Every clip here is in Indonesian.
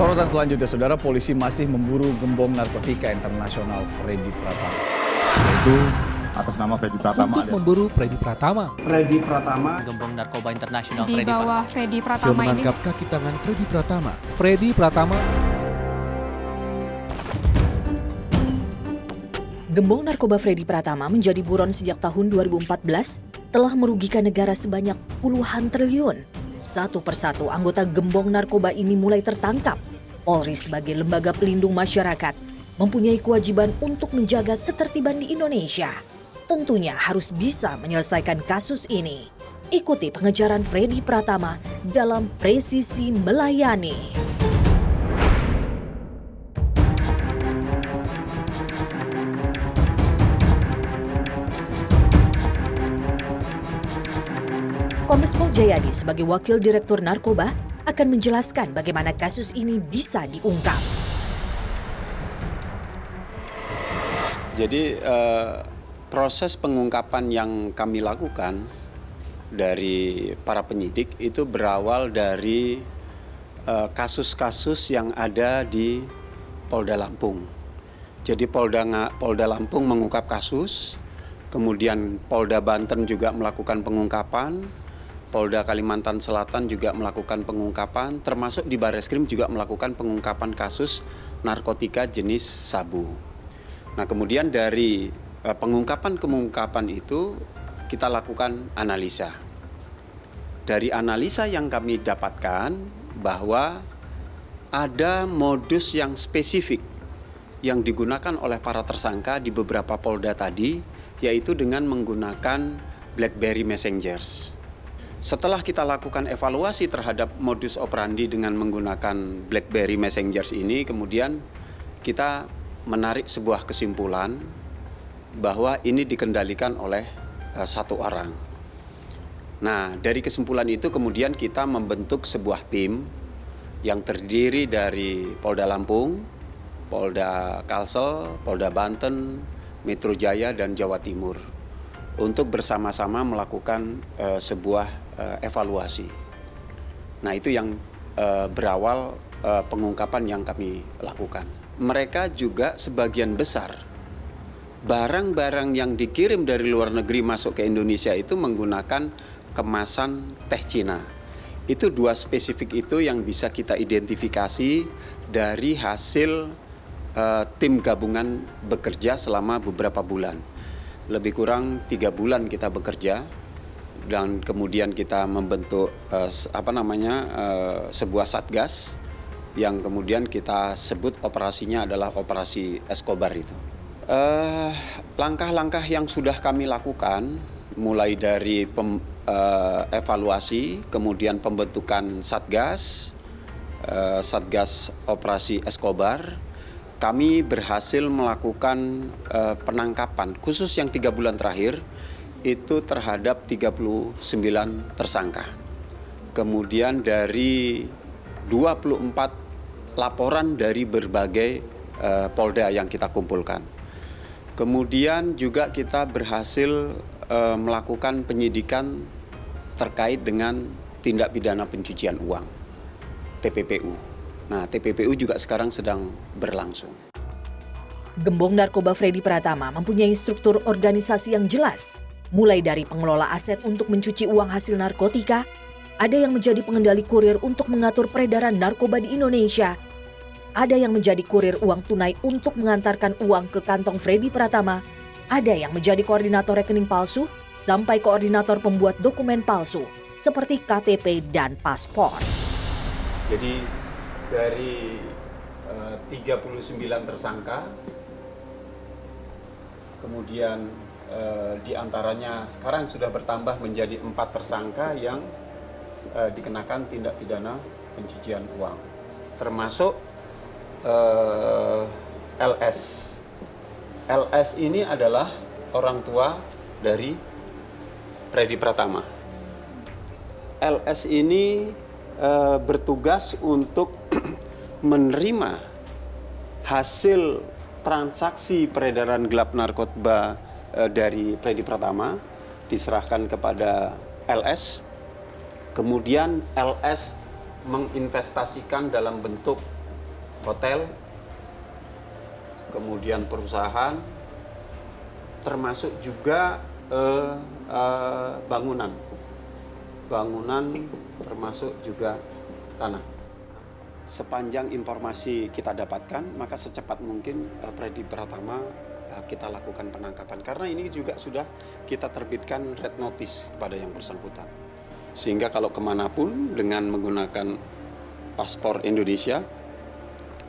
Sorotan selanjutnya, Saudara, polisi masih memburu gembong narkotika internasional Freddy Pratama. Itu atas nama Freddy Pratama. Untuk memburu Freddy Pratama. Freddy Pratama, gembong narkoba internasional Di Freddy bawah Pratama. Freddy Berhasil Pratama ini menangkap kaki tangan Freddy Pratama. Freddy Pratama. Gembong narkoba Freddy Pratama menjadi buron sejak tahun 2014, telah merugikan negara sebanyak puluhan triliun. Satu persatu anggota gembong narkoba ini mulai tertangkap. Polri sebagai lembaga pelindung masyarakat mempunyai kewajiban untuk menjaga ketertiban di Indonesia. Tentunya harus bisa menyelesaikan kasus ini. Ikuti pengejaran Freddy Pratama dalam Presisi Melayani. Kombes Pol Jayadi sebagai Wakil Direktur Narkoba akan menjelaskan bagaimana kasus ini bisa diungkap. Jadi proses pengungkapan yang kami lakukan dari para penyidik itu berawal dari kasus-kasus yang ada di Polda Lampung. Jadi Polda Lampung mengungkap kasus, kemudian Polda Banten juga melakukan pengungkapan, Polda Kalimantan Selatan juga melakukan pengungkapan, termasuk di Barreskrim juga melakukan pengungkapan kasus narkotika jenis sabu. Nah, kemudian dari pengungkapan itu kita lakukan analisa. Dari analisa yang kami dapatkan bahwa ada modus yang spesifik yang digunakan oleh para tersangka di beberapa polda tadi, yaitu dengan menggunakan BlackBerry Messengers. Setelah kita lakukan evaluasi terhadap modus operandi dengan menggunakan BlackBerry Messengers ini, kemudian kita menarik sebuah kesimpulan bahwa ini dikendalikan oleh satu orang. Nah, dari kesimpulan itu kemudian kita membentuk sebuah tim yang terdiri dari Polda Lampung, Polda Kalsel, Polda Banten, Metro Jaya, dan Jawa Timur untuk bersama-sama melakukan sebuah evaluasi. Nah, itu yang berawal pengungkapan yang kami lakukan. Mereka juga sebagian besar barang-barang yang dikirim dari luar negeri masuk ke Indonesia itu menggunakan kemasan teh Cina. Itu dua spesifik itu yang bisa kita identifikasi dari hasil tim gabungan bekerja selama beberapa bulan. Lebih kurang 3 bulan kita bekerja, dan kemudian kita membentuk sebuah satgas yang kemudian kita sebut operasinya adalah operasi Escobar itu. Langkah-langkah yang sudah kami lakukan mulai dari evaluasi, kemudian pembentukan satgas operasi Escobar, kami berhasil melakukan penangkapan khusus yang 3 bulan terakhir itu terhadap 39 tersangka. Kemudian dari 24 laporan dari berbagai polda yang kita kumpulkan. Kemudian juga kita berhasil melakukan penyidikan terkait dengan tindak pidana pencucian uang, TPPU. Nah, TPPU juga sekarang sedang berlangsung. Gembong narkoba Freddy Pratama mempunyai struktur organisasi yang jelas. Mulai dari pengelola aset untuk mencuci uang hasil narkotika, ada yang menjadi pengendali kurir untuk mengatur peredaran narkoba di Indonesia, ada yang menjadi kurir uang tunai untuk mengantarkan uang ke kantong Freddy Pratama, ada yang menjadi koordinator rekening palsu, sampai koordinator pembuat dokumen palsu, seperti KTP dan paspor. Jadi dari 39 tersangka, kemudian di antaranya sekarang sudah bertambah menjadi 4 tersangka yang dikenakan tindak pidana pencucian uang, termasuk LS. LS ini adalah orang tua dari Freddy Pratama. LS ini bertugas untuk menerima hasil transaksi peredaran gelap narkoba dari Freddy Pratama, diserahkan kepada LS. Kemudian LS menginvestasikan dalam bentuk hotel, kemudian perusahaan, termasuk juga bangunan termasuk juga tanah. Sepanjang informasi kita dapatkan, maka secepat mungkin Freddy Pratama kita lakukan penangkapan. Karena ini juga sudah kita terbitkan red notice kepada yang bersangkutan. Sehingga kalau kemanapun dengan menggunakan paspor Indonesia,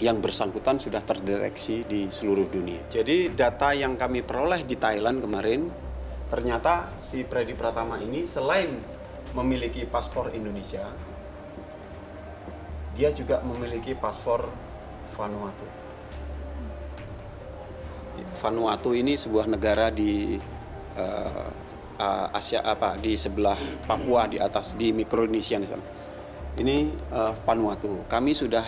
yang bersangkutan sudah terdeteksi di seluruh dunia. Jadi data yang kami peroleh di Thailand kemarin, ternyata si Freddy Pratama ini selain memiliki paspor Indonesia, dia juga memiliki paspor Vanuatu. Vanuatu ini sebuah negara di Asia di sebelah Papua di atas di Mikronesia di sana. Ini Vanuatu. Kami sudah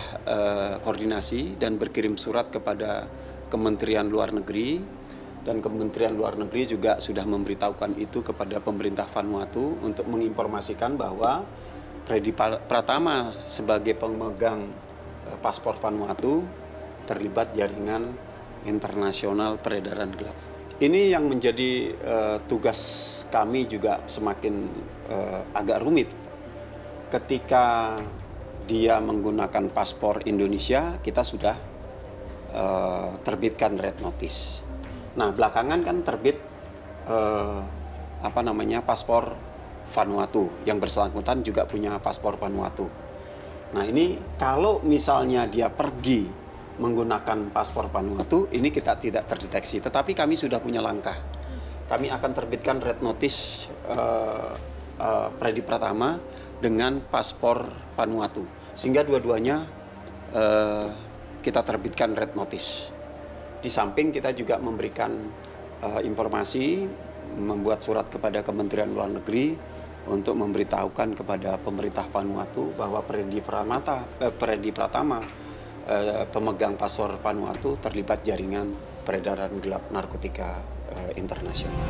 koordinasi dan berkirim surat kepada Kementerian Luar Negeri, dan Kementerian Luar Negeri juga sudah memberitahukan itu kepada pemerintah Vanuatu untuk menginformasikan bahwa Freddy Pratama sebagai pemegang paspor Vanuatu terlibat jaringan internasional peredaran gelap. Ini yang menjadi tugas kami juga semakin agak rumit. Ketika dia menggunakan paspor Indonesia, kita sudah terbitkan red notice. Nah, belakangan kan terbit paspor Vanuatu. Yang bersangkutan juga punya paspor Vanuatu. Nah, ini kalau misalnya dia pergi menggunakan paspor Vanuatu, ini kita tidak terdeteksi. Tetapi kami sudah punya langkah. Kami akan terbitkan red notice Freddy Pratama dengan paspor Vanuatu. Sehingga dua-duanya kita terbitkan red notice. Di samping kita juga memberikan informasi, membuat surat kepada Kementerian Luar Negeri untuk memberitahukan kepada pemerintah Vanuatu bahwa Freddy Pratama pemegang paspor Vanuatu terlibat jaringan peredaran gelap narkotika internasional.